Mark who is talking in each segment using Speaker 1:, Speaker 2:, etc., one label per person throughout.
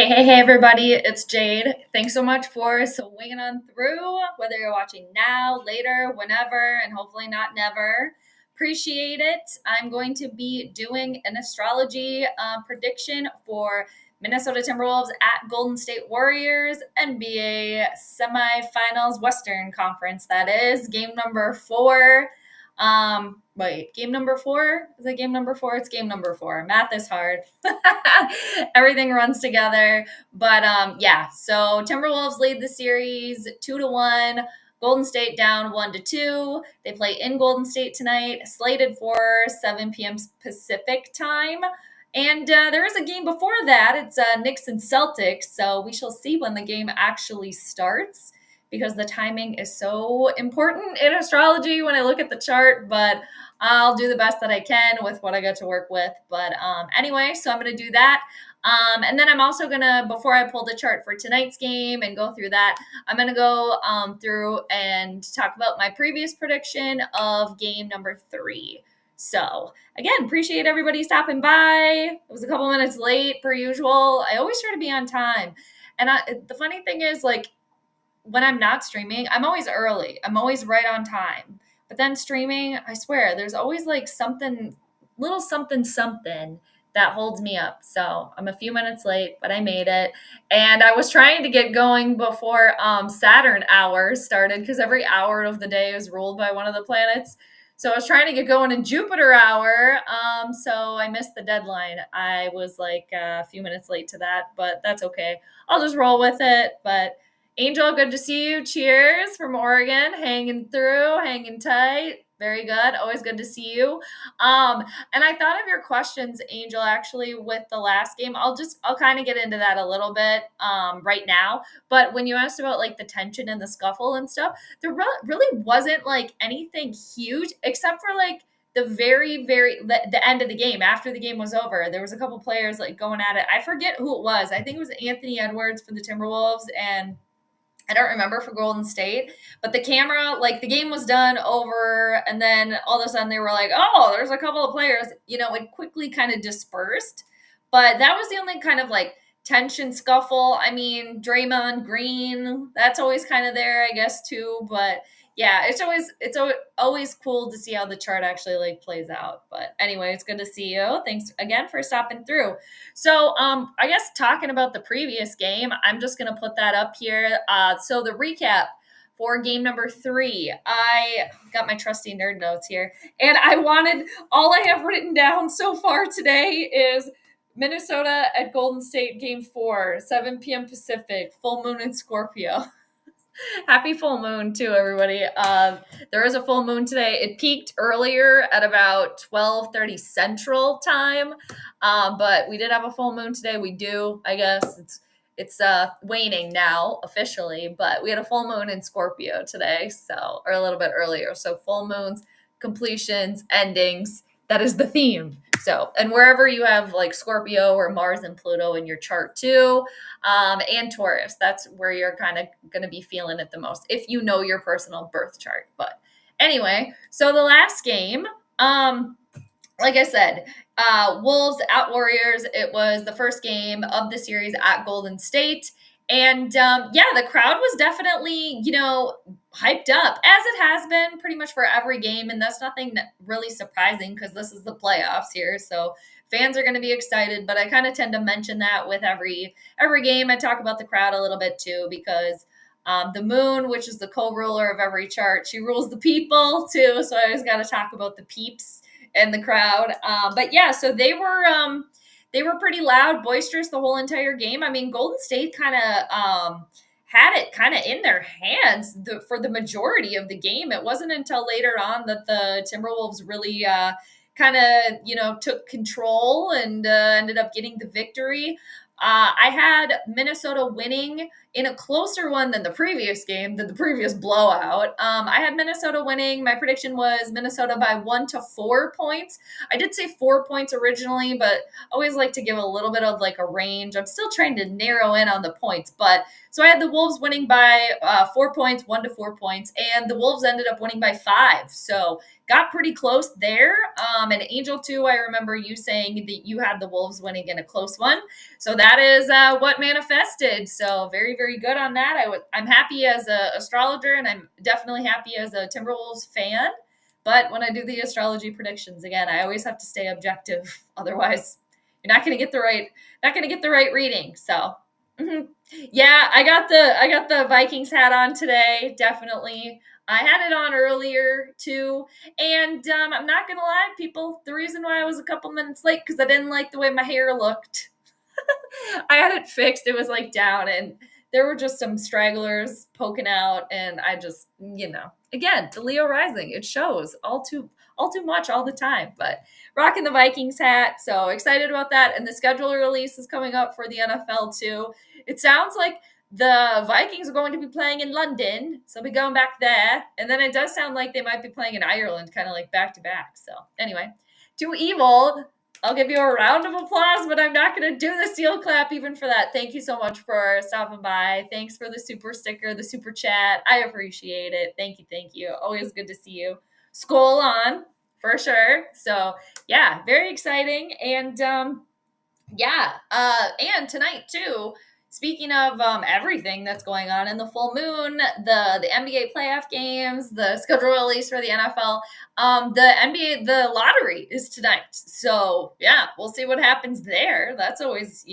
Speaker 1: Hey, everybody, it's Jade. Thanks so much for swinging on through, whether you're watching now, later, whenever, and hopefully not never. Appreciate it. I'm going to be doing an astrology prediction for Minnesota Timberwolves at Golden State Warriors NBA semifinals Western Conference. That is game number 4. Wait, game number 4? Is it game number 4? It's game number 4. Math is hard. Everything runs together. But yeah, so Timberwolves lead the series 2-1. Golden State down 1-2. They play in Golden State tonight, slated for 7 p.m. Pacific time. And there is a game before that. It's Knicks and Celtics. So we shall see when the game actually starts, because the timing is so important in astrology when I look at the chart. But I'll do the best that I can with what I got to work with. But anyway, so I'm going to do that. And then I'm also going to, before I pull the chart for tonight's game and go through that, I'm going to go through and talk about my previous prediction of game number 3. So again, appreciate everybody stopping by. It was a couple minutes late per usual. I always try to be on time. And the funny thing is, like, when I'm not streaming, I'm always early. I'm always right on time. But then streaming, I swear, there's always like something, little something that holds me up. So I'm a few minutes late, but I made it. And I was trying to get going before Saturn hours started, because every hour of the day is ruled by one of the planets. So I was trying to get going in Jupiter hour. So I missed the deadline. I was like a few minutes late to that, but that's okay. I'll just roll with it. But Angel, good to see you. Cheers from Oregon. Hanging through, hanging tight. Very good. Always good to see you. And I thought of your questions, Angel, actually, with the last game. I'll kind of get into that a little bit right now. But when you asked about like the tension and the scuffle and stuff, there really wasn't like anything huge, except for like the the end of the game. After the game was over, there was a couple players like going at it. I forget who it was. I think it was Anthony Edwards for the Timberwolves, and I don't remember for Golden State, but the camera, like the game was done over, and then all of a sudden they were like, oh, there's a couple of players, it quickly kind of dispersed. But that was the only kind of like tension scuffle. I mean, Draymond Green, that's always kind of there, I guess, too. But yeah, it's always cool to see how the chart actually like plays out. But anyway, it's good to see you. Thanks again for stopping through. So I guess talking about the previous game, I'm just going to put that up here. So the recap for game number 3, I got my trusty nerd notes here, and all I have written down so far today is Minnesota at Golden State game 4, 7 p.m. Pacific, full moon in Scorpio. Happy full moon too, everybody. There is a full moon today. It peaked earlier at about 12:30 Central Time, but we did have a full moon today. We do, I guess it's waning now officially, but we had a full moon in Scorpio today, or a little bit earlier. So full moons, completions, endings. That is the theme. So, and wherever you have like Scorpio or Mars and Pluto in your chart too, and Taurus, that's where you're kind of going to be feeling it the most, if you know your personal birth chart. But anyway, so the last game, like I said, Wolves at Warriors. It was the first game of the series at Golden State. And yeah, the crowd was definitely, hyped up, as it has been pretty much for every game. And that's nothing really surprising, because this is the playoffs here. So fans are going to be excited. But I kind of tend to mention that with every game. I talk about the crowd a little bit too, because the moon, which is the co-ruler of every chart, she rules the people too. So I always got to talk about the peeps and the crowd. But yeah, so they were pretty loud, boisterous the whole entire game. I mean, Golden State kind of had it kind of in their hands for the majority of the game. It wasn't until later on that the Timberwolves really kind of, took control and ended up getting the victory. I had Minnesota winning in a closer one than the previous game, than the previous blowout. I had Minnesota winning. My prediction was Minnesota by 1 to 4 points. I did say 4 points originally, but I always like to give a little bit of like a range. I'm still trying to narrow in on the points, but so I had the Wolves winning by 4 points, 1 to 4 points, and the Wolves ended up winning by 5. So got pretty close there. And Angel, too, I remember you saying that you had the Wolves winning in a close one. So that is what manifested. So very, very good on that. I'm happy as an astrologer, and I'm definitely happy as a Timberwolves fan. But when I do the astrology predictions, again, I always have to stay objective. Otherwise, you're not going to get the right reading. So, yeah, I got the Vikings hat on today. Definitely. I had it on earlier too, and I'm not gonna lie, people. The reason why I was a couple minutes late because I didn't like the way my hair looked. I had it fixed. It was like down, and there were just some stragglers poking out, and I just, again, the Leo rising, it shows all too much all the time. But rocking the Vikings hat, so excited about that. And the schedule release is coming up for the NFL too. It sounds like the Vikings are going to be playing in London, so we'll be going back there. And then it does sound like they might be playing in Ireland, kind of like back to back. So anyway, too evil. I'll give you a round of applause, but I'm not going to do the seal clap even for that. Thank you so much for stopping by. Thanks for the super sticker, the super chat. I appreciate it. Thank you. Thank you. Always good to see you. Skol on, for sure. So, yeah, very exciting. And, and tonight, too, speaking of everything that's going on in the full moon, the NBA playoff games, the schedule release for the NFL, the NBA, the lottery is tonight. So yeah, we'll see what happens there. That's always,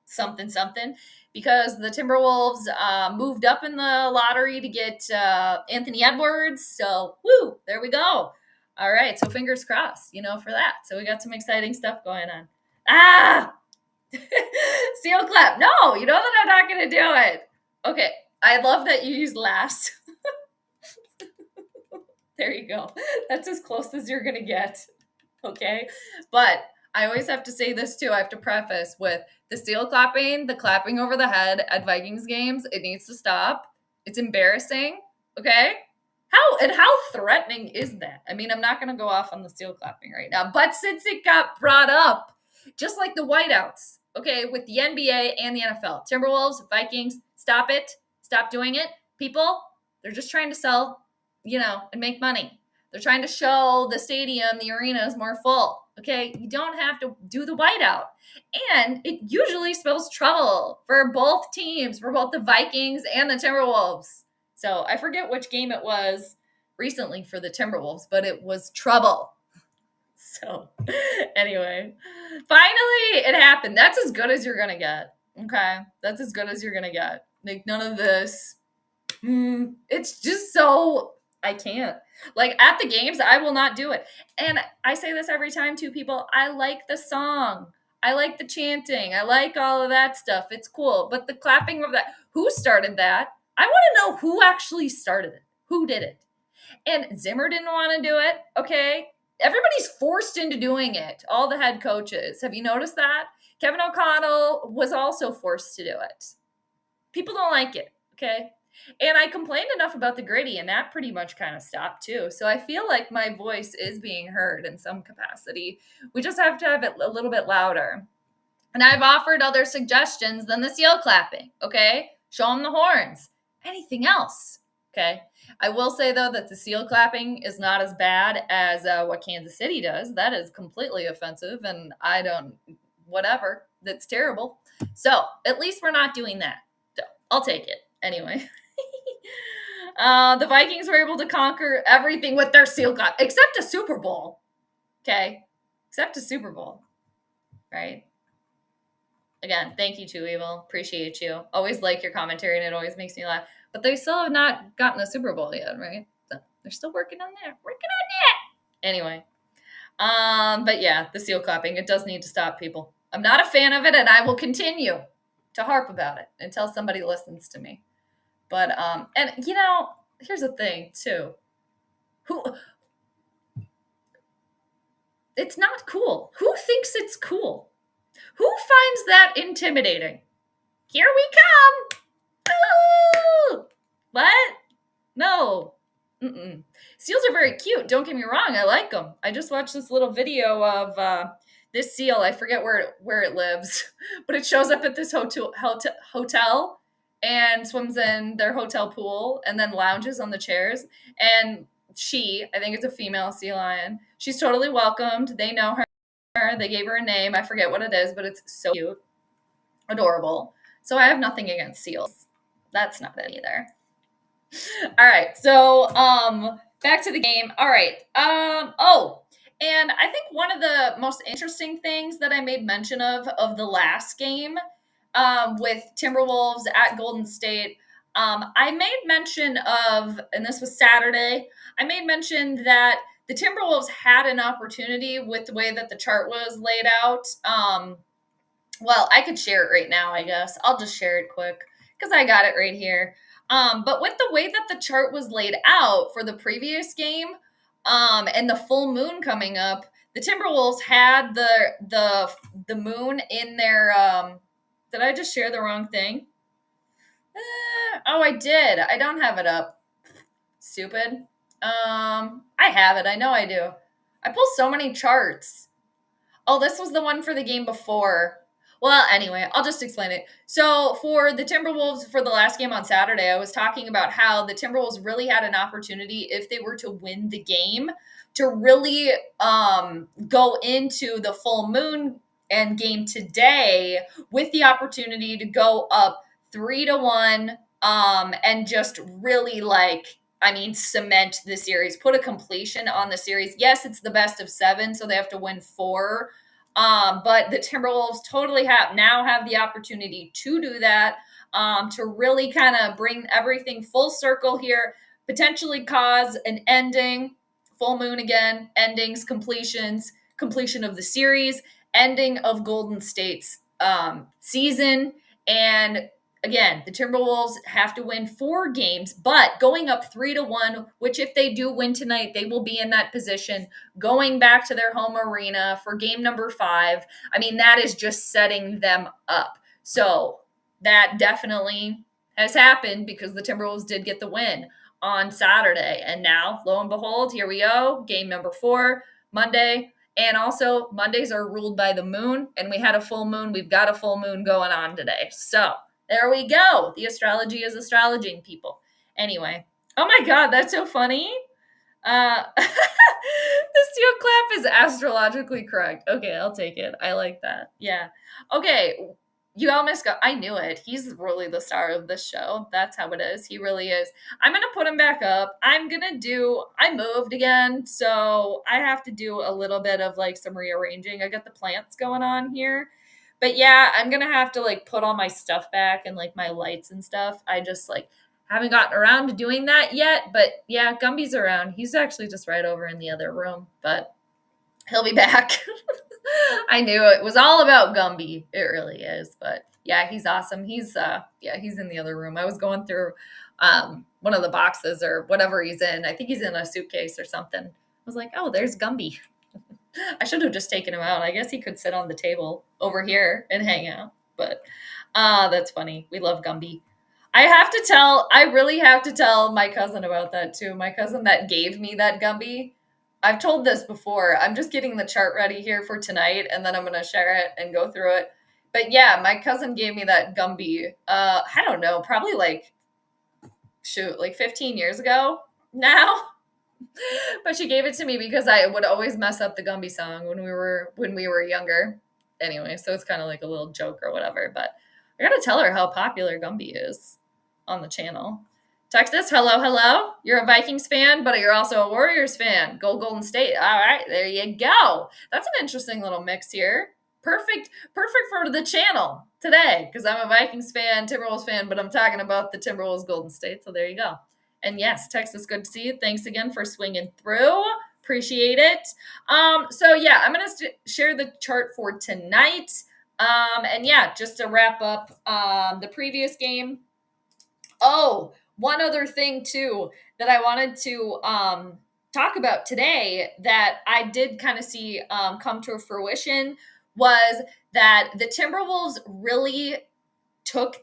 Speaker 1: something, because the Timberwolves moved up in the lottery to get Anthony Edwards. So woo, there we go. All right, so fingers crossed, for that. So we got some exciting stuff going on. Seal clap. No, you know that I'm not going to do it. Okay. I love that you use last. There you go. That's as close as you're going to get. Okay. But I always have to say this too. I have to preface with the seal clapping, the clapping over the head at Vikings games. It needs to stop. It's embarrassing. Okay. How threatening is that? I mean, I'm not going to go off on the seal clapping right now, but since it got brought up, just like the whiteouts, okay, with the NBA and the NFL. Timberwolves, Vikings, stop it. Stop doing it. People, they're just trying to sell, and make money. They're trying to show the stadium, the arena is more full, okay? You don't have to do the whiteout. And it usually spells trouble for both teams, for both the Vikings and the Timberwolves. So I forget which game it was recently for the Timberwolves, but it was trouble. So anyway, finally it happened. That's as good as you're going to get. Okay. That's as good as you're going to get. Like none of this. It's just so, I can't. Like at the games, I will not do it. And I say this every time to people. I like the song. I like the chanting. I like all of that stuff. It's cool. But the clapping of that, who started that? I want to know who actually started it. Who did it? And Zimmer didn't want to do it. Okay. Everybody's forced into doing it. All the head coaches. Have you noticed that? Kevin O'Connell was also forced to do it. People don't like it. Okay. And I complained enough about the gritty, and that pretty much kind of stopped too. So I feel like my voice is being heard in some capacity. We just have to have it a little bit louder. And I've offered other suggestions than the seal clapping. Okay. Show them the horns. Anything else. Okay. I will say, though, that the seal clapping is not as bad as what Kansas City does. That is completely offensive, and whatever. That's terrible. So at least we're not doing that. So I'll take it. Anyway. The Vikings were able to conquer everything with their seal clap, except a Super Bowl. Okay? Except a Super Bowl. Right? Again, thank you, Too Evil. Appreciate you. Always like your commentary, and it always makes me laugh. But they still have not gotten a Super Bowl yet, right? So they're still working on that. Anyway. But yeah, the seal clapping, it does need to stop, people. I'm not a fan of it, and I will continue to harp about it until somebody listens to me. But, and here's the thing, too. It's not cool. Who thinks it's cool? Who finds that intimidating? Here we come. Oh! What? No. Mm-mm. Seals are very cute. Don't get me wrong. I like them. I just watched this little video of this seal. I forget where it lives, but it shows up at this hotel and swims in their hotel pool and then lounges on the chairs. And I think it's a female sea lion. She's totally welcomed. They know her. They gave her a name. I forget what it is, but it's so cute, adorable. So I have nothing against seals. That's not it either. All right. So, back to the game. All right. And I think one of the most interesting things that I made mention of the last game, with Timberwolves at Golden State, I made mention of, and this was Saturday, I made mention that the Timberwolves had an opportunity with the way that the chart was laid out. Well, I could share it right now, I guess. I'll just share it quick because I got it right here. But with the way that the chart was laid out for the previous game, and the full moon coming up, the Timberwolves had the moon in their. Did I just share the wrong thing? Oh, I did. I don't have it up. Stupid. I have it. I know I do. I pull so many charts. Oh, this was the one for the game before. Well, anyway, I'll just explain it. So for the Timberwolves, for the last game on Saturday, I was talking about how the Timberwolves really had an opportunity, if they were to win the game, to really go into the full moon and game today with the opportunity to go up 3-1, and just really cement the series, put a completion on the series. Yes, it's the best of 7, so they have to win 4. But the Timberwolves totally have the opportunity to do that, to really kind of bring everything full circle here, potentially cause an ending, full moon again, endings, completion of the series, ending of Golden State's season. And again, the Timberwolves have to win 4 games, but going up 3-1, which if they do win tonight, they will be in that position going back to their home arena for game number 5. I mean, that is just setting them up. So that definitely has happened because the Timberwolves did get the win on Saturday. And now, lo and behold, here we go, game number 4, Monday. And also, Mondays are ruled by the moon, and we had a full moon. We've got a full moon going on today. So there we go. The astrology is astrologing, people. Anyway. Oh my God, that's so funny. The steel clap is astrologically correct. Okay, I'll take it. I like that. Yeah. Okay. You almost got, I knew it. He's really the star of this show. That's how it is. He really is. I'm going to put him back up. I moved again, so I have to do a little bit of some rearranging. I got the plants going on here. But yeah, I'm going to have to put all my stuff back and my lights and stuff. I just haven't gotten around to doing that yet. But yeah, Gumby's around. He's actually just right over in the other room, but he'll be back. I knew it was all about Gumby. It really is. But yeah, he's awesome. He's in the other room. I was going through one of the boxes or whatever he's in. I think he's in a suitcase or something. I was like, oh, there's Gumby. I should have just taken him out. I guess he could sit on the table over here and hang out. But that's funny. We love Gumby. I really have to tell my cousin about that too. My cousin that gave me that Gumby. I've told this before. I'm just getting the chart ready here for tonight, and then I'm going to share it and go through it. But yeah, my cousin gave me that Gumby. I don't know, probably 15 years ago now. But she gave it to me because I would always mess up the Gumby song when we were younger. Anyway, so it's kind of like a little joke or whatever. But I gotta tell her how popular Gumby is on the channel. Texas, hello. You're a Vikings fan, but you're also a Warriors fan. Go Golden State. All right, there you go. That's an interesting little mix here. Perfect for the channel today because I'm a Vikings fan, Timberwolves fan, but I'm talking about the Timberwolves Golden State. So there you go. And yes, Texas, good to see you. Thanks again for swinging through. Appreciate it. So yeah, I'm going to share the chart for tonight. And yeah, just to wrap up the previous game. Oh, one other thing too that I wanted to talk about today that I did kind of see come to fruition was that the Timberwolves really took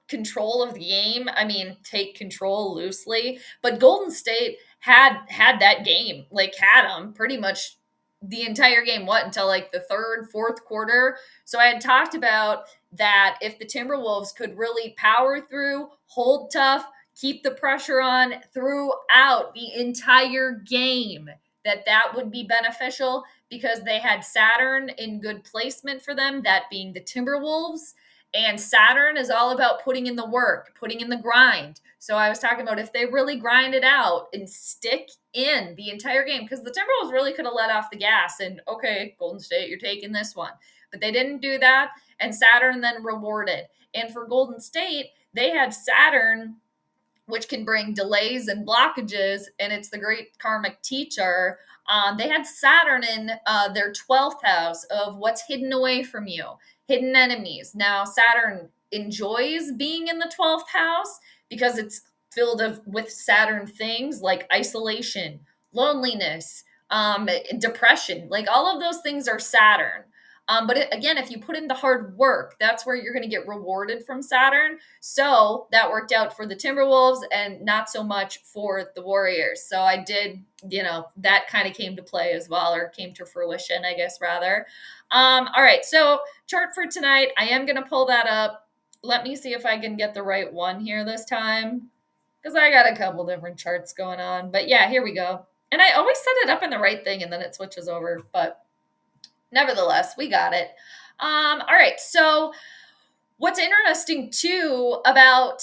Speaker 1: control of the game. I mean, take control loosely, but Golden State had that game, like had them pretty much the entire game, until like the third, fourth quarter. So I had talked about that if the Timberwolves could really power through, hold tough, keep the pressure on throughout the entire game, that would be beneficial because they had Saturn in good placement for them, that being the Timberwolves. And Saturn is all about putting in the work, putting in the grind. So I was talking about if they really grind it out and stick in the entire game, because the Timberwolves really could have let off the gas and, okay, Golden State, you're taking this one. But they didn't do that, and Saturn then rewarded. And for Golden State, they had Saturn, which can bring delays and blockages, and it's the great karmic teacher. They had Saturn in their 12th house of what's hidden away from you, hidden enemies. Now, Saturn enjoys being in the 12th house because it's filled with Saturn things like isolation, loneliness, depression. Like all of those things are Saturn. But again, if you put in the hard work, that's where you're going to get rewarded from Saturn. So that worked out for the Timberwolves and not so much for the Warriors. So I did, that kind of came to play as well, or came to fruition, I guess, rather. All right. So chart for tonight, I am going to pull that up. Let me see if I can get the right one here this time, because I got a couple different charts going on. But yeah, here we go. And I always set it up in the right thing and then it switches over, but nevertheless, we got it. All right. So what's interesting too about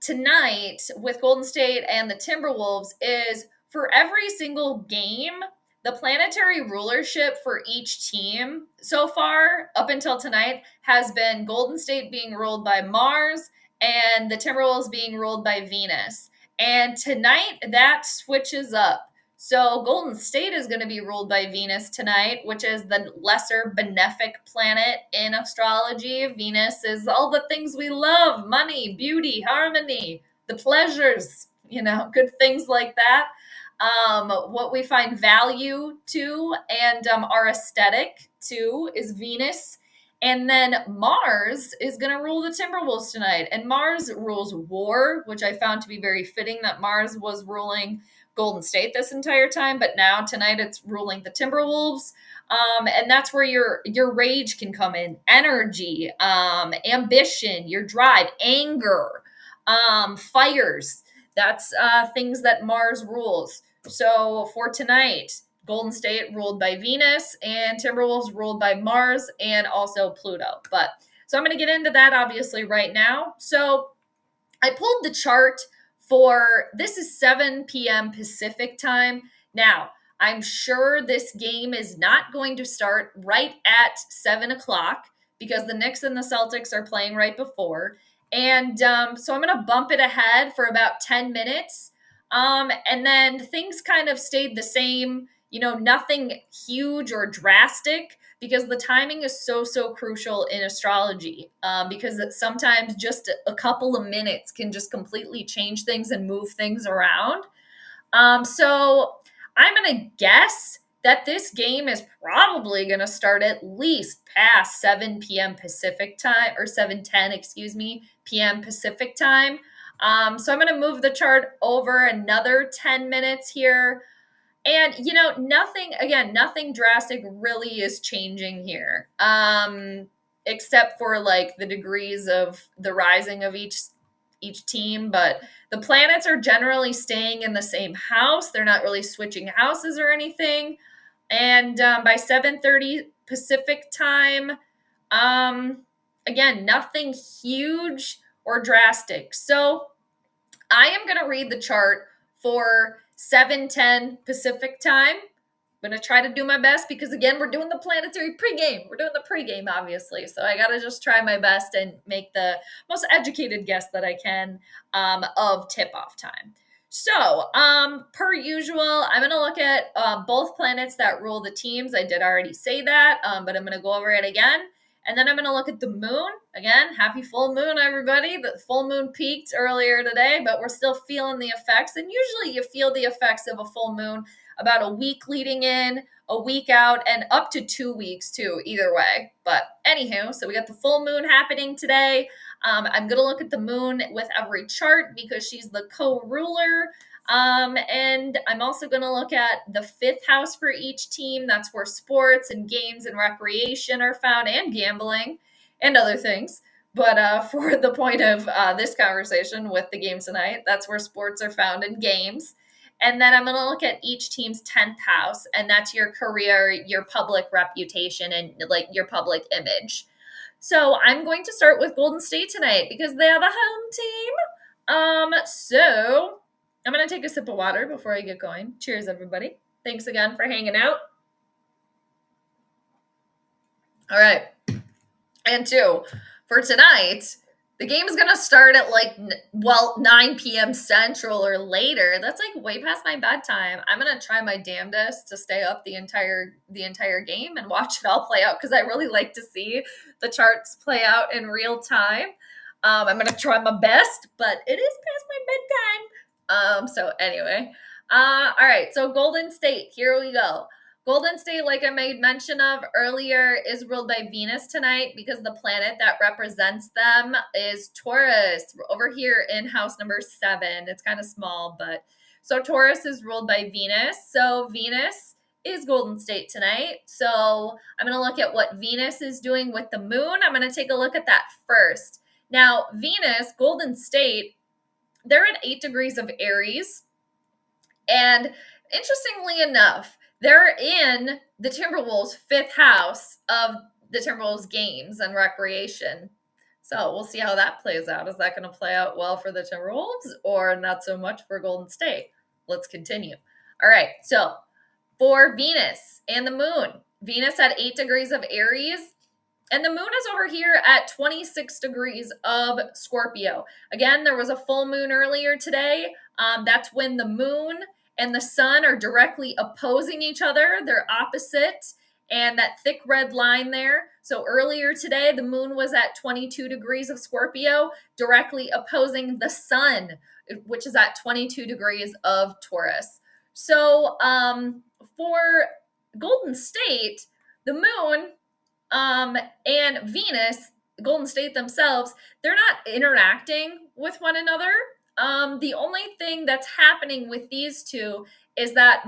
Speaker 1: tonight with Golden State and the Timberwolves is for every single game, the planetary rulership for each team so far up until tonight has been Golden State being ruled by Mars and the Timberwolves being ruled by Venus. And tonight that switches up. So Golden State is going to be ruled by Venus tonight, which is the lesser benefic planet in astrology. Venus is all the things we love: money, beauty, harmony, the pleasures, good things like that. What we find value to and our aesthetic to is Venus. And then Mars is going to rule the Timberwolves tonight. And Mars rules war, which I found to be very fitting that Mars was ruling Golden State this entire time, but now tonight it's ruling the Timberwolves. And that's where your rage can come in, energy, ambition, your drive, anger, fires. That's things that Mars rules. So for tonight, Golden State ruled by Venus and Timberwolves ruled by Mars and also Pluto. So I'm going to get into that obviously right now. So I pulled the chart for, this is 7 p.m. Pacific time. Now, I'm sure this game is not going to start right at 7 o'clock because the Knicks and the Celtics are playing right before. And so I'm going to bump it ahead for about 10 minutes. And then things kind of stayed the same, nothing huge or drastic, because the timing is so crucial in astrology, because sometimes just a couple of minutes can just completely change things and move things around. So I'm going to guess that this game is probably going to start at least past 7 p.m. Pacific time, or 7:10, p.m. Pacific time. So I'm going to move the chart over another 10 minutes here. And, nothing drastic really is changing here, except for like the degrees of the rising of each team. But the planets are generally staying in the same house. They're not really switching houses or anything. And by 7:30 Pacific time, again, nothing huge or drastic. So I am going to read the chart for 7:10 Pacific time. I'm going to try to do my best because, again, we're doing the planetary pregame. We're doing the pregame, obviously. So I got to just try my best and make the most educated guess that I can of tip-off time. So, per usual, I'm going to look at both planets that rule the teams. I did already say that, but I'm going to go over it again. And then I'm going to look at the moon. Again, happy full moon, everybody. The full moon peaked earlier today, but we're still feeling the effects. And usually you feel the effects of a full moon about a week leading in, a week out, and up to 2 weeks too, either way. But anywho, so we got the full moon happening today. I'm going to look at the moon with every chart because she's the co-ruler. And I'm also going to look at the 5th house for each team. That's where sports and games and recreation are found, and gambling and other things. But for the point of this conversation with the games tonight, that's where sports are found in games. And then I'm going to look at each team's 10th house, and that's your career, your public reputation, and like your public image. So I'm going to start with Golden State tonight because they're the home team. So I'm going to take a sip of water before I get going. Cheers, everybody. Thanks again for hanging out. All right. And 2, for tonight, the game is going to start at 9 p.m. Central or later. That's like way past my bedtime. I'm going to try my damnedest to stay up the entire game and watch it all play out because I really like to see the charts play out in real time. I'm going to try my best, but it is past my bedtime. So anyway, all right. So Golden State, here we go. Golden State, like I made mention of earlier, is ruled by Venus tonight because the planet that represents them is Taurus, over here in house number 7. It's kind of small, but so Taurus is ruled by Venus. So Venus is Golden State tonight. So I'm going to look at what Venus is doing with the moon. I'm going to take a look at that first. Now, Venus, Golden State, they're at 8 degrees of Aries. And interestingly enough, they're in the Timberwolves' 5th house of the Timberwolves games and recreation. So we'll see how that plays out. Is that going to play out well for the Timberwolves or not so much for Golden State? Let's continue. All right. So for Venus and the moon, Venus at 8 degrees of Aries, and the moon is over here at 26 degrees of Scorpio. Again, there was a full moon earlier today. That's when the moon and the sun are directly opposing each other. They're opposite, and that thick red line there. So earlier today, the moon was at 22 degrees of Scorpio, directly opposing the sun, which is at 22 degrees of Taurus. So for Golden State, the moon and Venus, Golden State themselves, they're not interacting with one another. The only thing that's happening with these two is that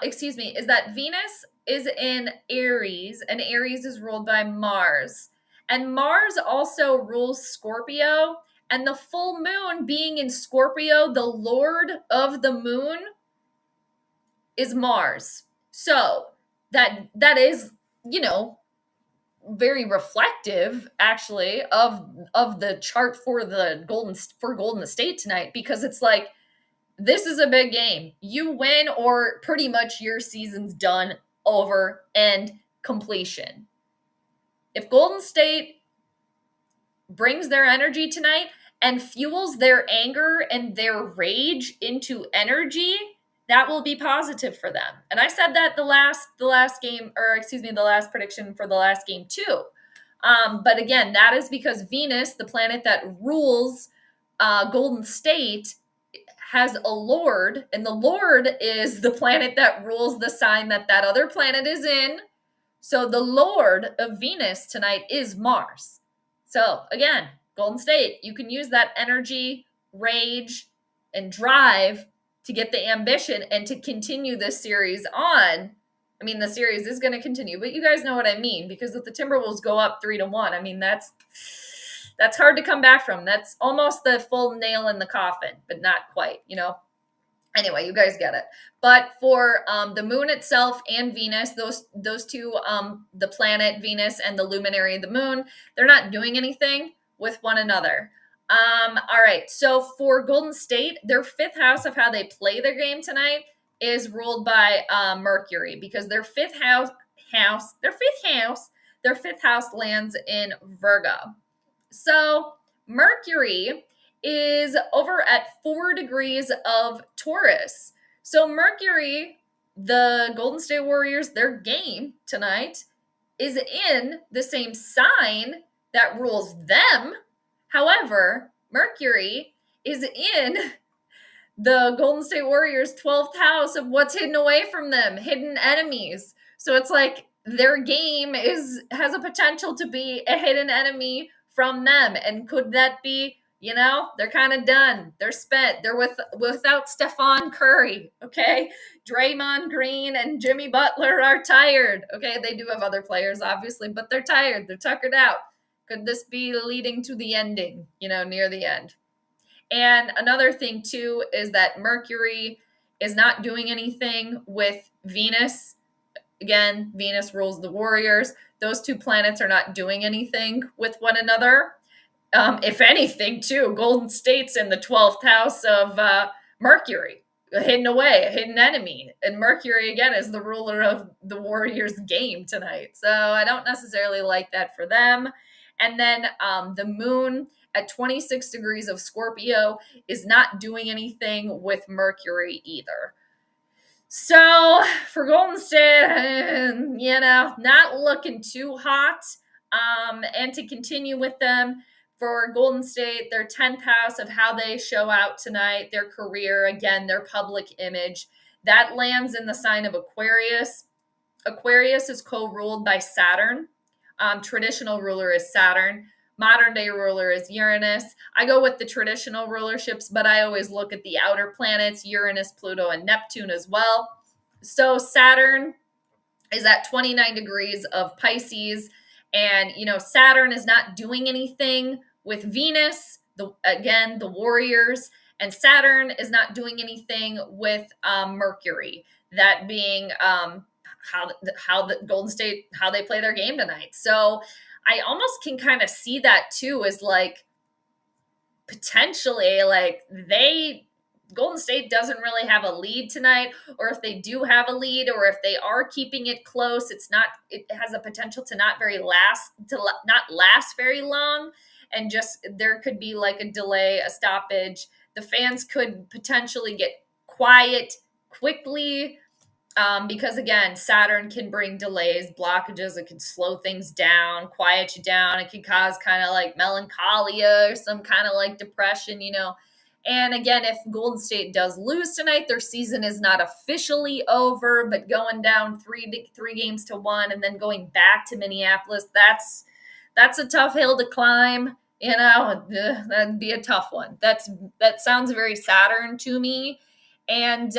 Speaker 1: is that Venus is in Aries, and Aries is ruled by Mars. And Mars also rules Scorpio, and the full moon being in Scorpio, the lord of the moon is Mars. So that is, very reflective actually of the chart for Golden State tonight, because it's like, this is a big game. You win or pretty much your season's done, over, and completion. If Golden State brings their energy tonight and fuels their anger and their rage into energy, that will be positive for them. And I said that the last prediction for the last game too. But again, that is because Venus, the planet that rules Golden State, has a lord, and the lord is the planet that rules the sign that other planet is in. So the lord of Venus tonight is Mars. So again, Golden State, you can use that energy, rage, and drive to get the ambition and to continue this series on. I mean, the series is going to continue, but you guys know what I mean, because if the Timberwolves go up 3-1, I mean, that's hard to come back from. That's almost the full nail in the coffin, but not quite, Anyway, you guys get it. But for the moon itself and Venus, those two, the planet Venus and the luminary of the moon, they're not doing anything with one another. All right. So for Golden State, their 5th house of how they play their game tonight is ruled by Mercury, because their fifth house lands in Virgo. So Mercury is over at 4 degrees of Taurus. So Mercury, the Golden State Warriors, their game tonight is in the same sign that rules them. However, Mercury is in the Golden State Warriors' 12th house of what's hidden away from them, hidden enemies. So it's like their game has a potential to be a hidden enemy from them. And could that be, they're kind of done. They're spent. They're without Stephon Curry. Okay. Draymond Green and Jimmy Butler are tired. Okay. They do have other players, obviously, but they're tired. They're tuckered out. Could this be leading to the ending, near the end? And another thing, too, is that Mercury is not doing anything with Venus. Again, Venus rules the Warriors. Those two planets are not doing anything with one another. If anything, too, Golden State's in the 12th house of Mercury, a hidden enemy. And Mercury, again, is the ruler of the Warriors' game tonight. So I don't necessarily like that for them. And then the moon at 26 degrees of Scorpio is not doing anything with Mercury either. So for Golden State, not looking too hot. And to continue with them, for Golden State, their 10th house of how they show out tonight, their career, again, their public image, that lands in the sign of Aquarius. Aquarius is co-ruled by Saturn. Traditional ruler is Saturn. Modern day ruler is Uranus. I go with the traditional rulerships, but I always look at the outer planets, Uranus, Pluto, and Neptune as well. So Saturn is at 29 degrees of Pisces. And, Saturn is not doing anything with Venus, the Warriors. And Saturn is not doing anything with Mercury, that being how the Golden State, how they play their game tonight. So I almost can kind of see that too, as like potentially like Golden State doesn't really have a lead tonight, or if they do have a lead, or if they are keeping it close, it has a potential to not last very long. And just, there could be like a delay, a stoppage. The fans could potentially get quiet quickly. Because again, Saturn can bring delays, blockages. It can slow things down, quiet you down. It can cause kind of like melancholia or some kind of like depression, And again, if Golden State does lose tonight, their season is not officially over, but going down three games to one and then going back to Minneapolis, that's a tough hill to climb. That'd be a tough one. That sounds very Saturn to me. And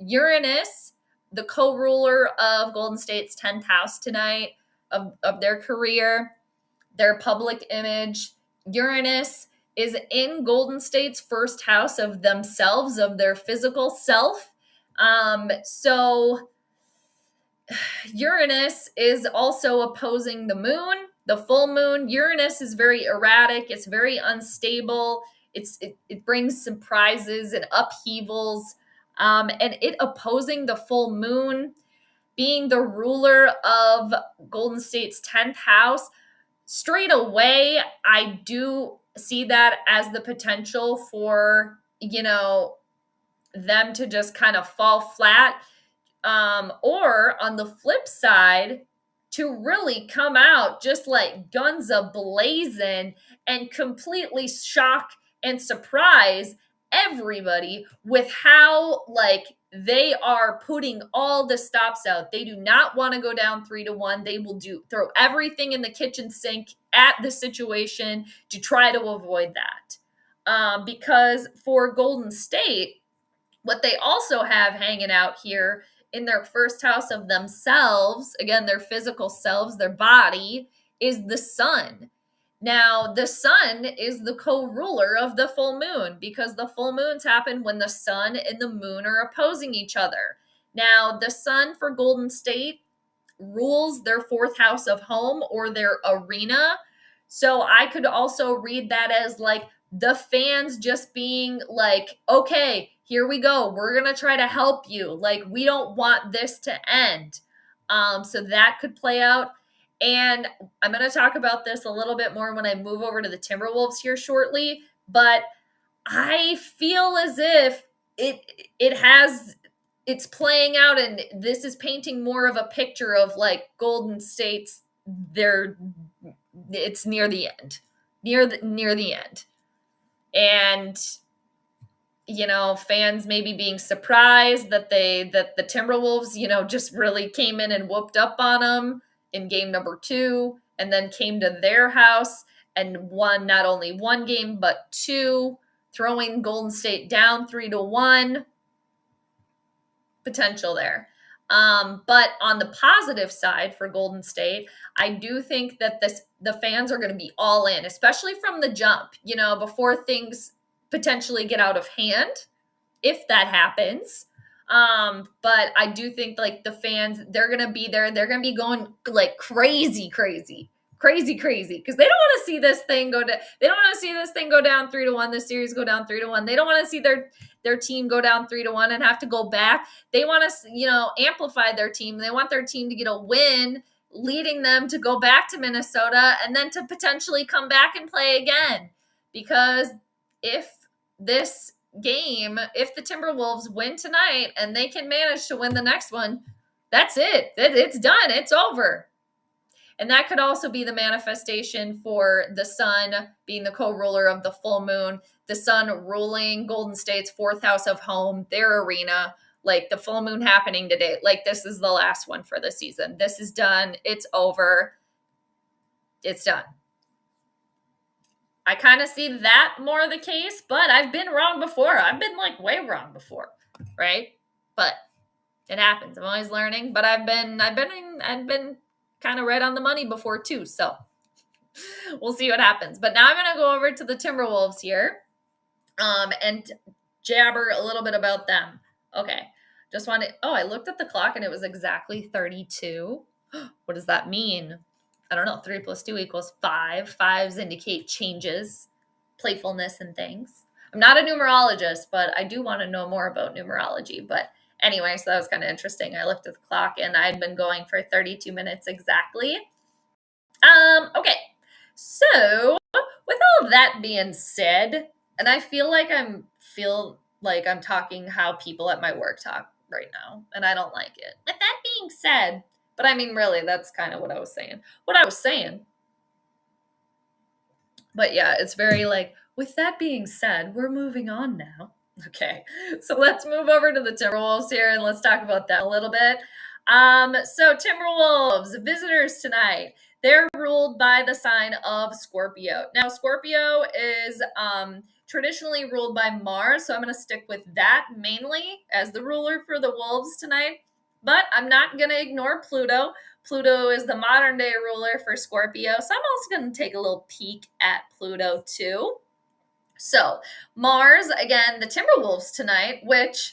Speaker 1: Uranus, the co-ruler of Golden State's 10th house tonight of their career, their public image. Uranus is in Golden State's first house of themselves, of their physical self. So Uranus is also opposing the moon, the full moon. Uranus is very erratic. It's very unstable. It brings surprises and upheavals. And it opposing the full moon, being the ruler of Golden State's 10th house, straight away, I do see that as the potential for, them to just kind of fall flat. Or on the flip side, to really come out just like guns a-blazing and completely shock and surprise everybody with how like they are putting all the stops out. They do not want to go down 3-1. They will throw everything in the kitchen sink at the situation to try to avoid that. Because for Golden State, what they also have hanging out here in their first house of themselves, again, their physical selves, their body, is the sun. Now, the sun is the co-ruler of the full moon, because the full moons happen when the sun and the moon are opposing each other. Now, the sun for Golden State rules their fourth house of home, or their arena. So I could also read that as like the fans just being like, okay, here we go. We're going to try to help you. Like, we don't want this to end. So that could play out. And I'm going to talk about this a little bit more when I move over to the Timberwolves here shortly. But I feel as if it's playing out, and this is painting more of a picture of like Golden State's, it's near the end, near the end. And, fans maybe being surprised that the Timberwolves, just really came in and whooped up on them in game number 2, and then came to their house and won not only one game, but two, throwing Golden State down 3-1. Potential there. But on the positive side for Golden State, I do think that the fans are going to be all in, especially from the jump, before things potentially get out of hand, if that happens. But I do think like the fans, they're going to be there. They're going to be going like crazy, because they don't want to see this thing go down. They don't want to see this thing go down 3-1. This series go down 3-1. They don't want to see their team go down 3-1 and have to go back. They want to, amplify their team. They want their team to get a win, leading them to go back to Minnesota and then to potentially come back and play again. Because if the Timberwolves win tonight and they can manage to win the next one, that's it. It's done. It's over. And that could also be the manifestation for the sun being the co-ruler of the full moon, the sun ruling Golden State's fourth house of home, their arena, like the full moon happening today. Like this is the last one for the season. This is done. It's over. It's done. I kind of see that more the case, but I've been wrong before. I've been like way wrong before, right? But it happens. I'm always learning, but I've been kind of right on the money before too. So we'll see what happens. But now I'm going to go over to the Timberwolves here and jabber a little bit about them. Okay. I looked at the clock and it was exactly 32. What does that mean? I don't know. 3 + 2 = 5. 5s indicate changes, playfulness, and things. I'm not a numerologist, but I do want to know more about numerology. But anyway, so that was kind of interesting. I looked at the clock and I'd been going for 32 minutes exactly. Okay. So with all that being said, and I feel like I'm talking how people at my work talk right now, and I don't like it. With that being said, but I mean, really, that's kind of what I was saying. But yeah, it's very like, with that being said, we're moving on now. Okay, so let's move over to the Timberwolves here and let's talk about that a little bit. So Timberwolves, visitors tonight. They're ruled by the sign of Scorpio. Now, Scorpio is traditionally ruled by Mars, so I'm going to stick with that mainly as the ruler for the Wolves tonight. But I'm not going to ignore Pluto. Pluto is the modern day ruler for Scorpio, so I'm also going to take a little peek at Pluto too. So Mars, again, the Timberwolves tonight, which,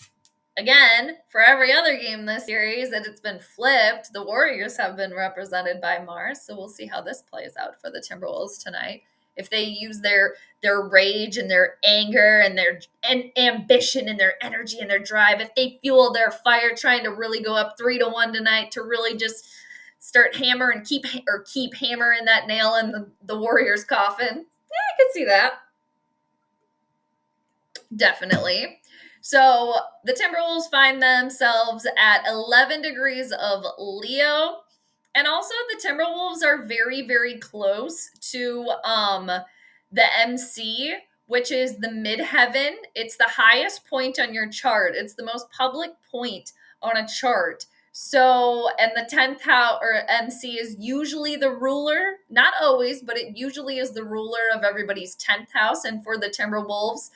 Speaker 1: again, for every other game this series that it's been flipped, the Warriors have been represented by Mars. So we'll see how this plays out for the Timberwolves tonight. If they use their rage and their anger and their ambition and their energy and their drive, if they fuel their fire trying to really go up 3-1 tonight to really just start keep hammering that nail in the Warriors' coffin. Yeah, I could see that. Definitely. So the Timberwolves find themselves at 11 degrees of Leo. And also the Timberwolves are very, very close to the MC, which is the midheaven. It's the highest point on your chart. It's the most public point on a chart. So, and the 10th house or MC is usually the ruler, not always, but it usually is the ruler of everybody's 10th house. And for the Timberwolves,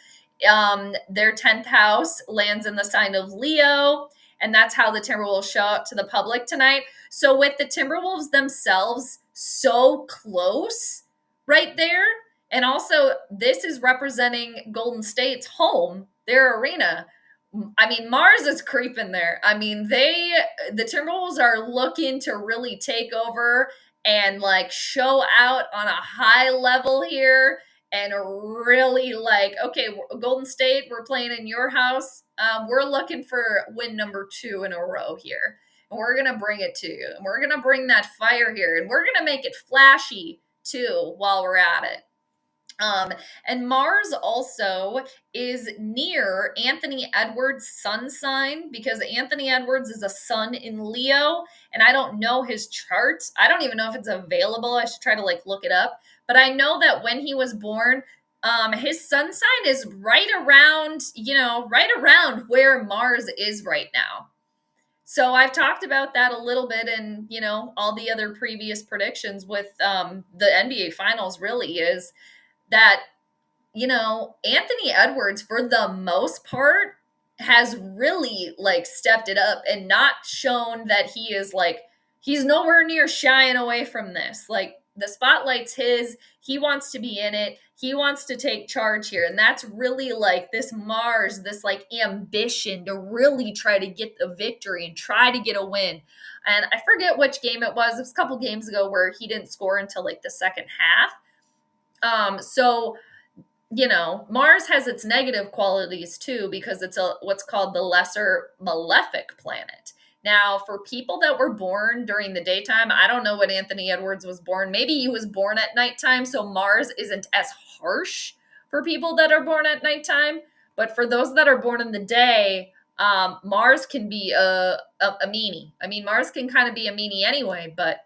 Speaker 1: their 10th house lands in the sign of Leo, and that's how the Timberwolves show up to the public tonight. So with the Timberwolves themselves so close right there, and also this is representing Golden State's home, their arena. I mean, Mars is creeping there. I mean, the Timberwolves are looking to really take over and like show out on a high level here. And really like, okay, Golden State, we're playing in your house. We're looking for win number 2 in a row here. And we're going to bring it to you. And we're going to bring that fire here. And we're going to make it flashy too while we're at it. And Mars also is near Anthony Edwards' sun sign because Anthony Edwards is a sun in Leo, and I don't know his chart. I don't even know if it's available. I should try to like look it up. But I know that when he was born, his sun sign is right around where Mars is right now. So I've talked about that a little bit in, all the other previous predictions with the NBA finals really is that, Anthony Edwards, for the most part, has really like stepped it up and not shown that he is like, he's nowhere near shying away from this. Like, the spotlight's his. He wants to be in it. He wants to take charge here. And that's really like this Mars, this like ambition to really try to get the victory and try to get a win. And I forget which game it was. It was a couple games ago where he didn't score until like the second half. So Mars has its negative qualities too, because it's what's called the lesser malefic planet. Now, for people that were born during the daytime, I don't know what Anthony Edwards was born. Maybe he was born at nighttime, so Mars isn't as harsh for people that are born at nighttime. But for those that are born in the day, Mars can be a meanie. I mean, Mars can kind of be a meanie anyway, but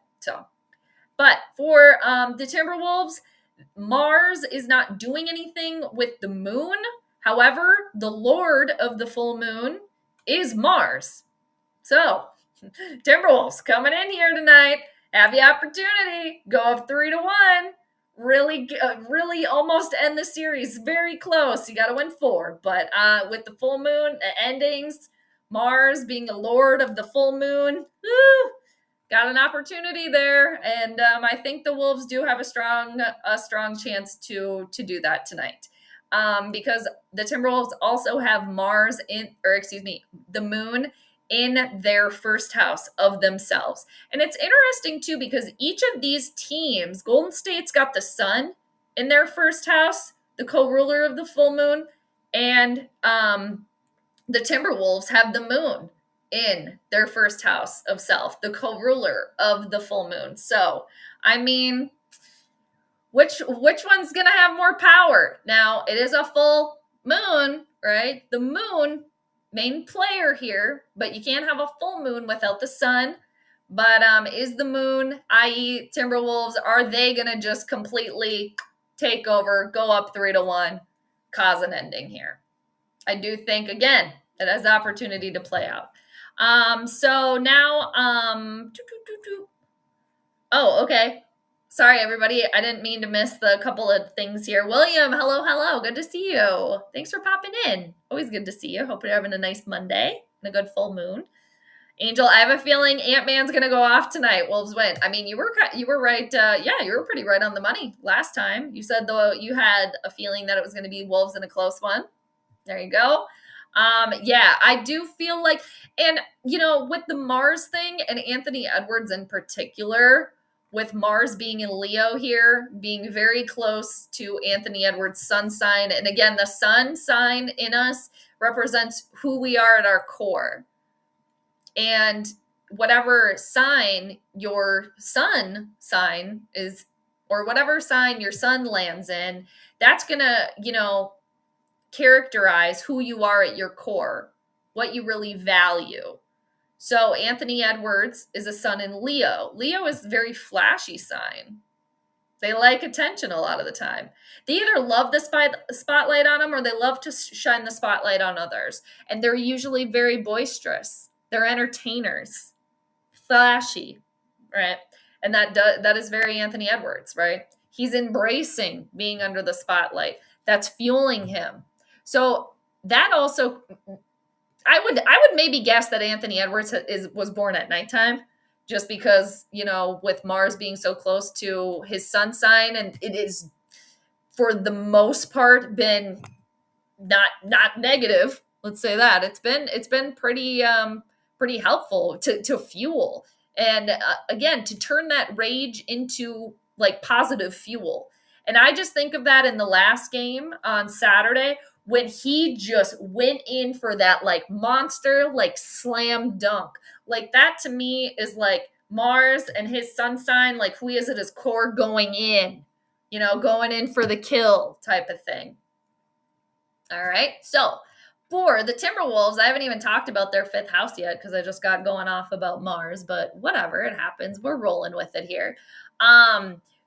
Speaker 1: for the Timberwolves, Mars is not doing anything with the moon. However, the lord of the full moon is Mars. So, Timberwolves coming in here tonight. Have the opportunity. Go up 3-1. Really almost end the series. Very close. You got to win 4. But with the full moon endings, Mars being the lord of the full moon, got an opportunity there, and I think the Wolves do have a strong chance to do that tonight, because the Timberwolves also have the moon in their first house of themselves. And it's interesting too, because each of these teams, Golden State's got the sun in their first house, the co-ruler of the full moon, and the Timberwolves have the moon in their first house of self, the co-ruler of the full moon. So, I mean, which one's going to have more power? Now, it is a full moon, right? The moon, main player here, but you can't have a full moon without the sun. But is the moon, i.e. Timberwolves, are they going to just completely take over, go up 3-1, cause an ending here? I do think, again, it has the opportunity to play out. So now, oh, okay. Sorry, everybody. I didn't mean to miss the couple of things here. William, hello. Good to see you. Thanks for popping in. Always good to see you. Hope you're having a nice Monday and a good full moon. Angel, I have a feeling Ant-Man's going to go off tonight. Wolves win. I mean, you were right. You were pretty right on the money last time. You said, though, you had a feeling that it was going to be Wolves in a close one. There you go. I do feel like, and with the Mars thing and Anthony Edwards in particular, with Mars being in Leo here, being very close to Anthony Edwards' sun sign. And again, the sun sign in us represents who we are at our core. And whatever sign your sun sign is, or whatever sign your sun lands in, that's going to, characterize who you are at your core, what you really value. So Anthony Edwards is a sun in Leo. Leo is a very flashy sign. They like attention a lot of the time. They either love the spotlight on them, or they love to shine the spotlight on others. And they're usually very boisterous. They're entertainers, flashy, right? And that is very Anthony Edwards, right? He's embracing being under the spotlight. That's fueling him. So that also, I would maybe guess that Anthony Edwards was born at nighttime, just because, with Mars being so close to his sun sign, and it is for the most part been not negative. Let's say that it's been pretty helpful to fuel, and again, to turn that rage into like positive fuel. And I just think of that in the last game on Saturday, when he just went in for that like monster, like slam dunk. Like that to me is like Mars and his sun sign, like who he is at his core going in, going in for the kill type of thing. All right. So for the Timberwolves, I haven't even talked about their fifth house yet, because I just got going off about Mars, but whatever, it happens. We're rolling with it here.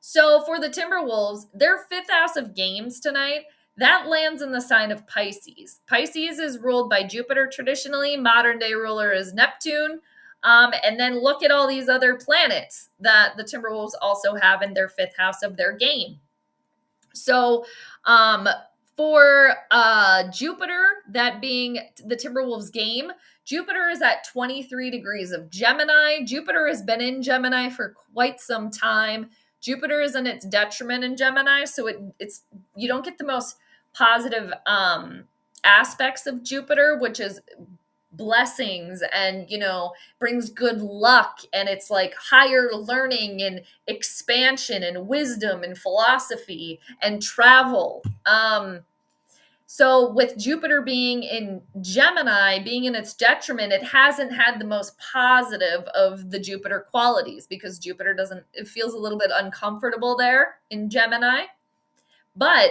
Speaker 1: So for the Timberwolves, their fifth house of games tonight, that lands in the sign of Pisces. Pisces is ruled by Jupiter traditionally. Modern day ruler is Neptune. And then look at all these other planets that the Timberwolves also have in their fifth house of their game. So for Jupiter, that being the Timberwolves game, Jupiter is at 23 degrees of Gemini. Jupiter has been in Gemini for quite some time. Jupiter is in its detriment in Gemini, so it's you don't get the most positive aspects of Jupiter, which is blessings and brings good luck, and it's like higher learning and expansion and wisdom and philosophy and travel. So with Jupiter being in Gemini, being in its detriment, it hasn't had the most positive of the Jupiter qualities, because Jupiter it feels a little bit uncomfortable there in Gemini. But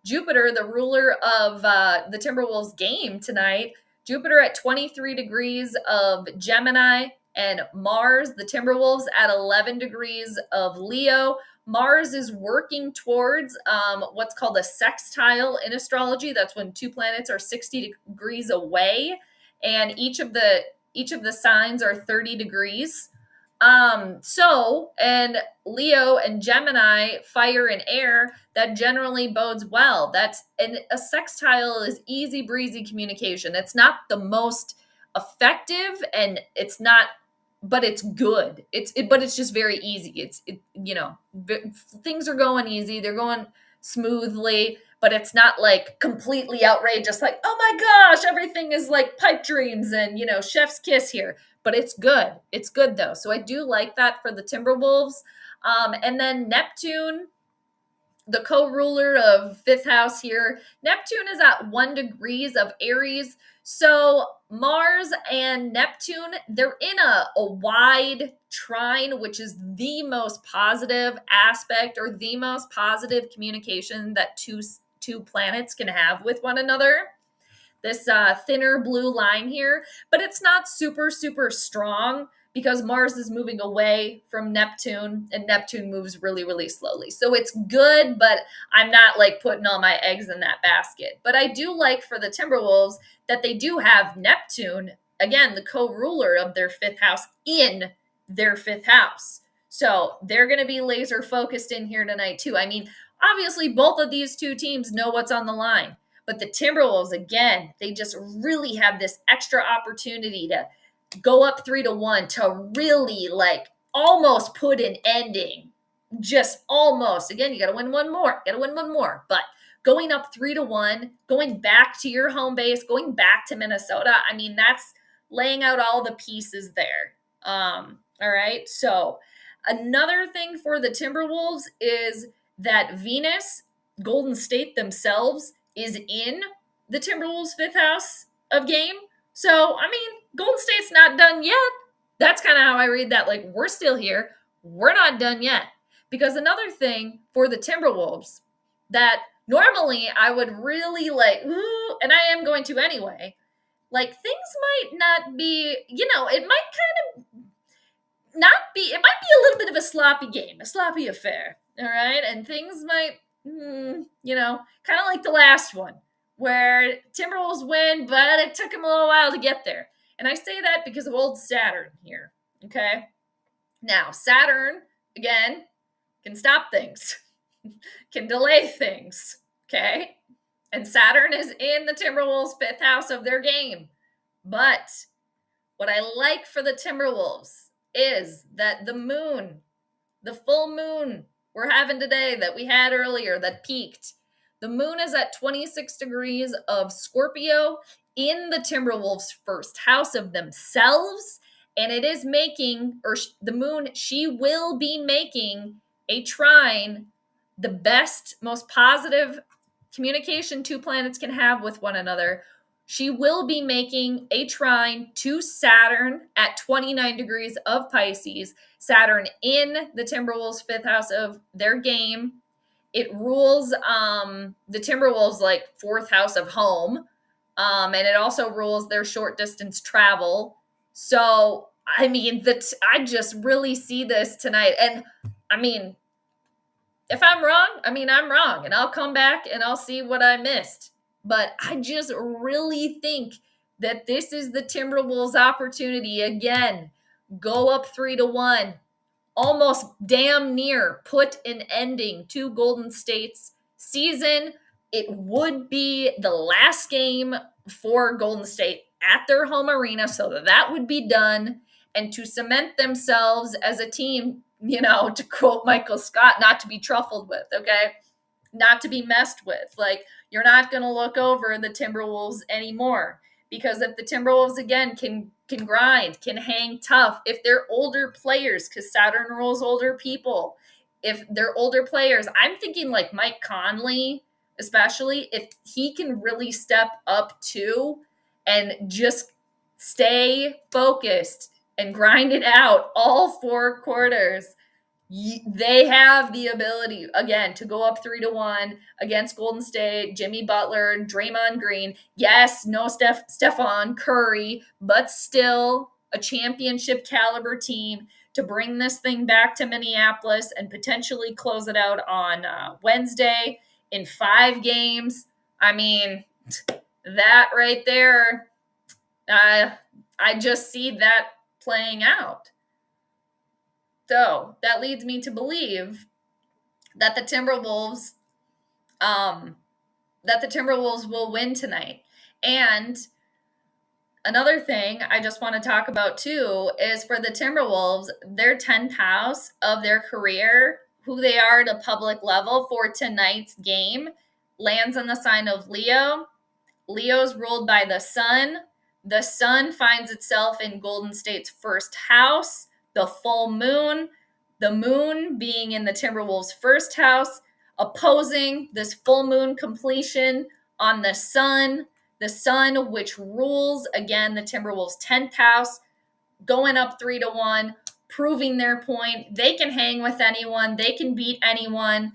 Speaker 1: Jupiter, the ruler of the Timberwolves game tonight, Jupiter at 23 degrees of Gemini, and Mars, the Timberwolves, at 11 degrees of Leo. Mars is working towards what's called a sextile in astrology. That's when two planets are 60 degrees away, and each of the signs are 30 degrees. And Leo and Gemini, fire and air, that generally bodes well. And a sextile is easy breezy communication. It's not the most effective, and it's not, but it's good. But it's just very easy. Things are going easy. They're going smoothly, but it's not like completely outrageous. Like, oh my gosh, everything is like pipe dreams and, chef's kiss here. But it's good. It's good though. So I do like that for the Timberwolves. And then Neptune, the co-ruler of fifth house here, Neptune is at 1 degrees of Aries. So Mars and Neptune, they're in a wide trine, which is the most positive aspect, or the most positive communication that two planets can have with one another. This thinner blue line here, but it's not super, super strong, because Mars is moving away from Neptune, and Neptune moves really, really slowly. So it's good, but I'm not like putting all my eggs in that basket. But I do like for the Timberwolves that they do have Neptune, again, the co-ruler of their fifth house, in their fifth house. So they're going to be laser focused in here tonight too. I mean, obviously both of these two teams know what's on the line. But the Timberwolves, again, they just really have this extra opportunity to go up 3-1, to really like almost put an ending. Just almost. Again, you got to win one more. But going up 3-1, going back to your home base, going back to Minnesota, I mean, that's laying out all the pieces there. All right. So another thing for the Timberwolves is that Venus, Golden State themselves, is in the Timberwolves' fifth house of game. So, I mean, Golden State's not done yet. That's kind of how I read that. Like, we're still here. We're not done yet. Because another thing for the Timberwolves that normally I would really like, and I am going to anyway, like, things might not be, it might kind of not be, it might be a little bit of a sloppy game, a sloppy affair. All right. And things might, kind of like the last one where Timberwolves win, but it took them a little while to get there. And I say that because of old Saturn here. Okay. Now, Saturn, again, can stop things, can delay things. Okay. And Saturn is in the Timberwolves' fifth house of their game. But what I like for the Timberwolves is that the moon, the full moon we're having today, that we had earlier, that peaked, the moon is at 26 degrees of Scorpio in the Timberwolves' first house of themselves. And it is making, the moon, she will be making a trine, the best, most positive communication two planets can have with one another. She will be making a trine to Saturn at 29 degrees of Pisces. Saturn in the Timberwolves' fifth house of their game. It rules the Timberwolves' like fourth house of home. And it also rules their short distance travel. So, I mean, I just really see this tonight. And I mean, If I'm wrong, I mean, I'm wrong, and I'll come back and I'll see what I missed. But I just really think that this is the Timberwolves' opportunity again. Go up 3-1, almost damn near put an ending to Golden State's season. It would be the last game for Golden State at their home arena, so that would be done. And to cement themselves as a team, to quote Michael Scott, not to be truffled with, okay? Not to be messed with. Like, you're not going to look over the Timberwolves anymore, because if the Timberwolves again can grind, can hang tough, if they're older players, because Saturn rules older people, if they're older players, I'm thinking like Mike Conley, especially if he can really step up too and just stay focused and grind it out all 4 quarters, they have the ability again to go up 3-1 against Golden State. Jimmy Butler, Draymond Green. Yes, no Stephon Curry, but still a championship caliber team to bring this thing back to Minneapolis and potentially close it out on Wednesday in 5 games. I mean, that right there, I just see that playing out. So that leads me to believe that the Timberwolves, will win tonight. And another thing I just want to talk about too is for the Timberwolves, their 10th house of their career, who they are at a public level for tonight's game, lands on the sign of Leo. Leo's ruled by the sun. The sun finds itself in Golden State's first house, the full moon, the moon being in the Timberwolves' first house, opposing this full moon completion on the sun which rules, again, the Timberwolves' 10th house, going up 3-1, proving their point. They can hang with anyone. They can beat anyone.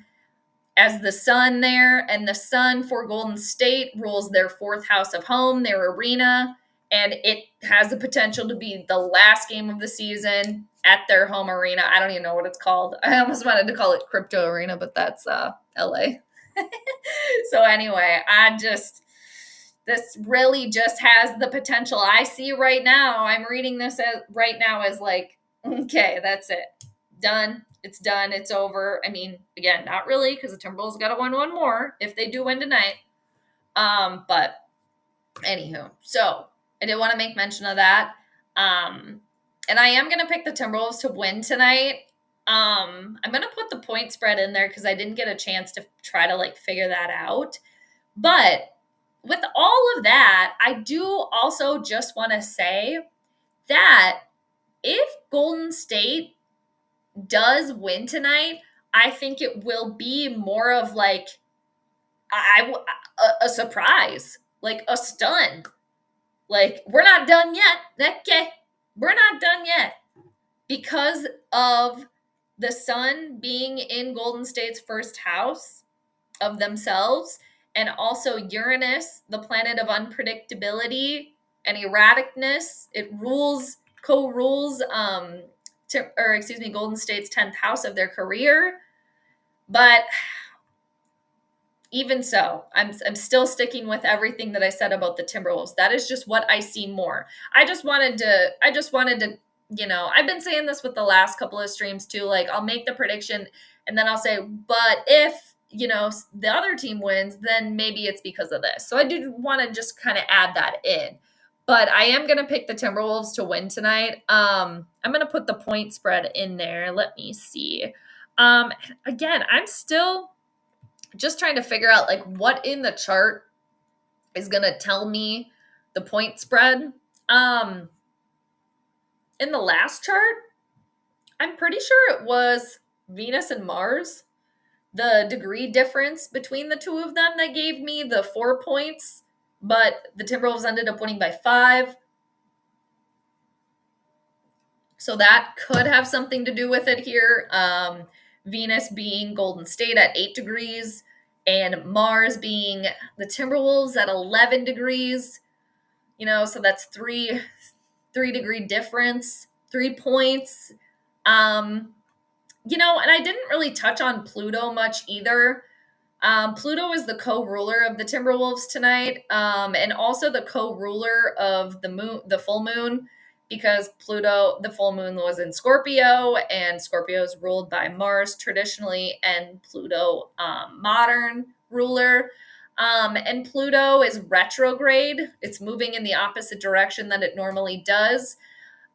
Speaker 1: As the sun there, and the sun for Golden State rules their 4th house of home, their arena, and it has the potential to be the last game of the season at their home arena. I don't even know what it's called. I almost wanted to call it Crypto Arena, but that's LA. So anyway, this really just has the potential. I see right now, I'm reading this right now as like, okay, that's it. Done. It's done. It's over. I mean, again, not really, because the Timberwolves got to win one more if they do win tonight. But anywho, so I did want to make mention of that. And I am going to pick the Timberwolves to win tonight. I'm going to put the point spread in there because I didn't get a chance to try to like figure that out. But with all of that, I do also just want to say that if Golden State does win tonight, I think it will be more of like a surprise, like a stun. Like, we're not done yet. Okay, we're not done yet, because of the sun being in Golden State's first house of themselves, and also Uranus, the planet of unpredictability and erraticness. It co-rules Golden State's 10th house of their career. But even so, I'm still sticking with everything that I said about the Timberwolves. That is just what I see more. I just wanted to, I've been saying this with the last couple of streams too. Like, I'll make the prediction and then I'll say, but if, the other team wins, then maybe it's because of this. So I do want to just kind of add that in. But I am going to pick the Timberwolves to win tonight. I'm going to put the point spread in there. Let me see. Again, I'm still just trying to figure out like what in the chart is going to tell me the point spread. In the last chart, I'm pretty sure it was Venus and Mars, the degree difference between the two of them that gave me the 4 points, but the Timberwolves ended up winning by 5. So that could have something to do with it here. Venus being Golden State at 8 degrees and Mars being the Timberwolves at 11 degrees. So that's 3 degree difference, 3 points. And I didn't really touch on Pluto much either. Pluto is the co-ruler of the Timberwolves tonight, and also the co-ruler of the moon, the full moon, because Pluto, the full moon was in Scorpio, and Scorpio is ruled by Mars traditionally, and Pluto, modern ruler. And Pluto is retrograde. It's moving in the opposite direction that it normally does.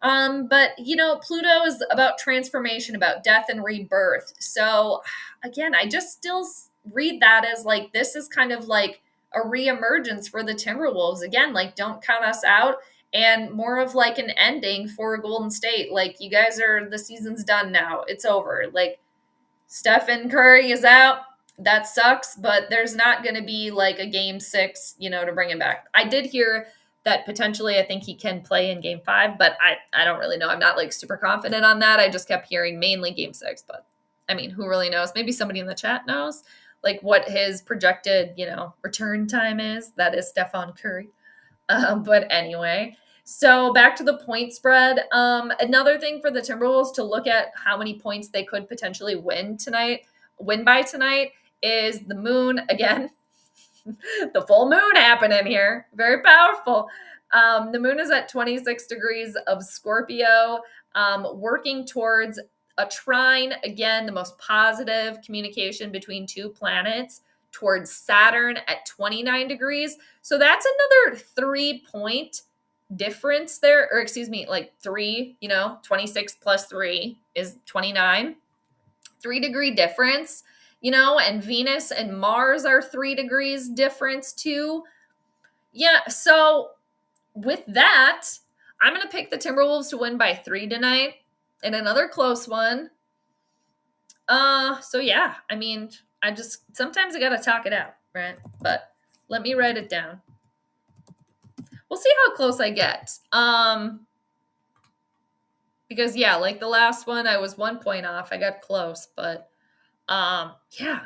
Speaker 1: But Pluto is about transformation, about death and rebirth. So again, I just still read that as like this is kind of like a reemergence for the Timberwolves. Again, like don't count us out, and more of like an ending for Golden State. Like you guys the season's done now. It's over. Like Stephen Curry is out. That sucks, but there's not going to be like a game 6, to bring him back. I did hear that potentially I think he can play in game 5, but I don't really know. I'm not like super confident on that. I just kept hearing mainly game 6, but I mean, who really knows? Maybe somebody in the chat knows like what his projected, return time is. That is Stephen Curry. But anyway, so back to the point spread. Another thing for the Timberwolves to look at how many points they could potentially win by tonight is the moon again. The full moon happening here. Very powerful. The moon is at 26 degrees of Scorpio, working towards a trine. Again, the most positive communication between two planets towards Saturn at 29 degrees. So that's another 3-point difference there, or excuse me, like 26 plus 3 is 29. 3-degree difference, and Venus and Mars are 3 degrees difference too. Yeah, so with that, I'm going to pick the Timberwolves to win by 3 tonight in another close one. So yeah, I mean, sometimes I got to talk it out, right? But let me write it down. We'll see how close I get. Because yeah, like the last one, I was 1 point off. I got close, but yeah.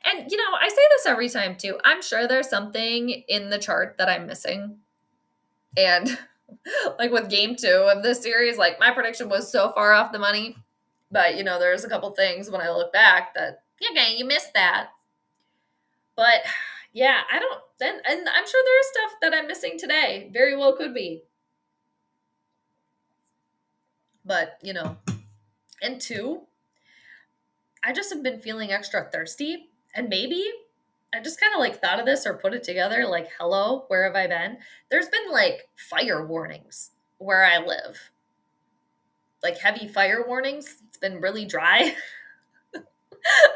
Speaker 1: And I say this every time too. I'm sure there's something in the chart that I'm missing. And like with game 2 of this series, like my prediction was so far off the money. But there's a couple things when I look back that, okay, you missed that. But yeah, and I'm sure there is stuff that I'm missing today. Very well could be. But, and 2, I just have been feeling extra thirsty, and maybe I just kind of like thought of this or put it together like, hello, where have I been? There's been like fire warnings where I live, like heavy fire warnings. It's been really dry,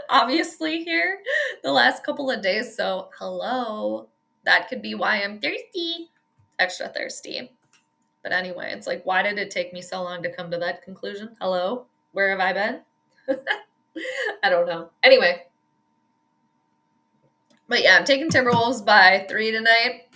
Speaker 1: obviously, here the last couple of days. So, hello, that could be why I'm thirsty, extra thirsty. But anyway, it's like, why did it take me so long to come to that conclusion? Hello, where have I been? I don't know. Anyway. But yeah, I'm taking Timberwolves by 3 tonight.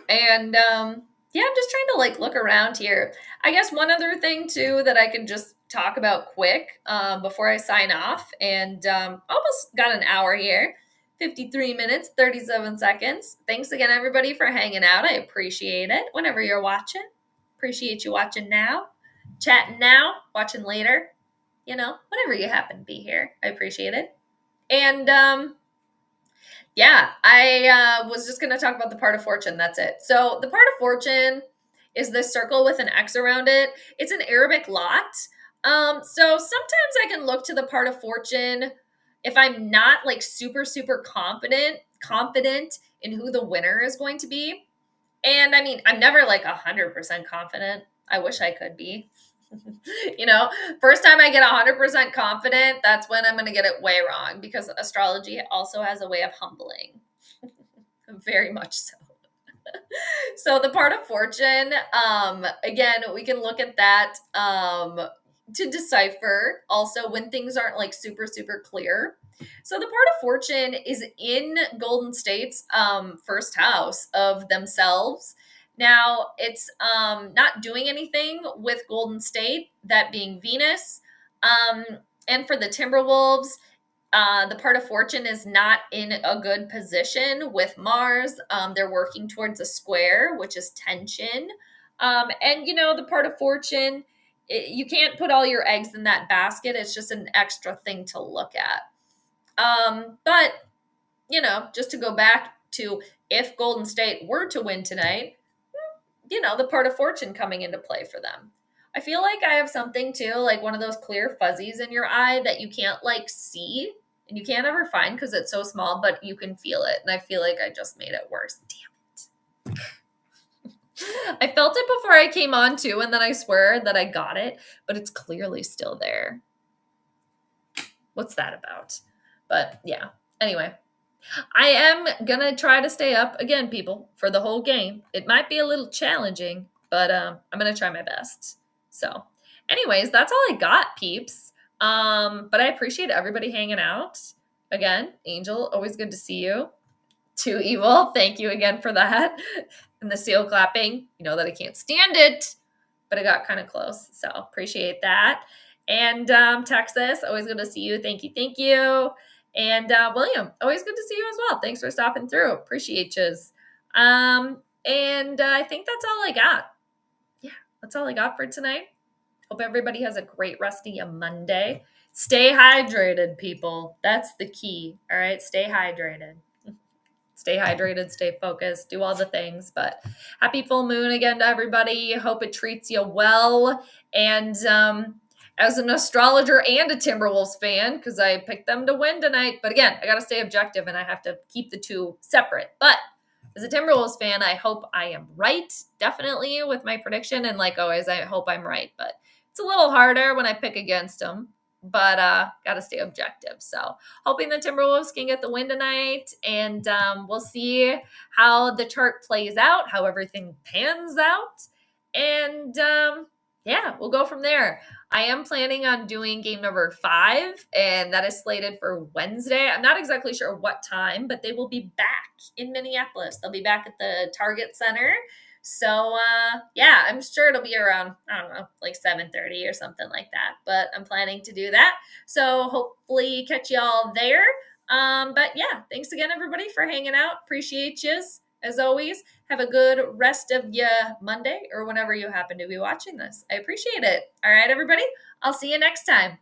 Speaker 1: And yeah, I'm just trying to like look around here. I guess one other thing too that I can just talk about quick before I sign off. And almost got an hour here. 53 minutes, 37 seconds. Thanks again, everybody, for hanging out. I appreciate it. Whenever you're watching. Appreciate you watching now. Chatting now. Watching later. Whenever you happen to be here. I appreciate it. And yeah, I was just going to talk about the part of fortune. That's it. So the part of fortune is this circle with an X around it. It's an Arabic lot. So sometimes I can look to the part of fortune if I'm not like super, super confident in who the winner is going to be. And I mean, I'm never like 100% confident. I wish I could be. First time I get 100% confident, that's when I'm going to get it way wrong, because astrology also has a way of humbling. Very much so. So the part of fortune, again, we can look at that to decipher also when things aren't like super, super clear. So the part of fortune is in Golden State's first house of themselves. Now, it's not doing anything with Golden State, that being Venus. And for the Timberwolves, the part of fortune is not in a good position with Mars. They're working towards a square, which is tension. And, the part of fortune you can't put all your eggs in that basket. It's just an extra thing to look at. But, just to go back to if Golden State were to win tonight, the part of fortune coming into play for them. I feel like I have something too, like one of those clear fuzzies in your eye that you can't see and you can't ever find because it's so small, but you can feel it. And I feel like I just made it worse. Damn it. I felt it before I came on too, and then I swear that I got it, but it's clearly still there. What's that about? But yeah, anyway. I am going to try to stay up, again, people, for the whole game. It might be a little challenging, but I'm going to try my best. So, anyways, that's all I got, peeps. But I appreciate everybody hanging out. Again, Angel, always good to see you. Too Evil, thank you again for that. And the seal clapping, you know that I can't stand it, but I got kind of close. So, appreciate that. And Texas, always good to see you. Thank you, thank you. And William, always good to see you as well. Thanks for stopping through. Appreciate yous. And I think that's all I got. Yeah, that's all I got for tonight. Hope everybody has a great rest of your Monday. Stay hydrated, people. That's the key. All right, stay hydrated. Stay hydrated, stay focused, do all the things. But happy full moon again to everybody. Hope it treats you well. And as an astrologer and a Timberwolves fan, because I picked them to win tonight. But again, I got to stay objective and I have to keep the two separate. But as a Timberwolves fan, I hope I am right, definitely, with my prediction. And like always, I hope I'm right. But it's a little harder when I pick against them. But got to stay objective. So hoping the Timberwolves can get the win tonight. And we'll see how the chart plays out, how everything pans out. And yeah, we'll go from there. I am planning on doing game number 5, and that is slated for Wednesday. I'm not exactly sure what time, but they will be back in Minneapolis. They'll be back at the Target Center. So, yeah, I'm sure it'll be around, I don't know, like 7:30 or something like that. But I'm planning to do that. So hopefully catch y'all there. But yeah, thanks again, everybody, for hanging out. Appreciate yous. As always, have a good rest of your Monday or whenever you happen to be watching this. I appreciate it. All right, everybody. I'll see you next time.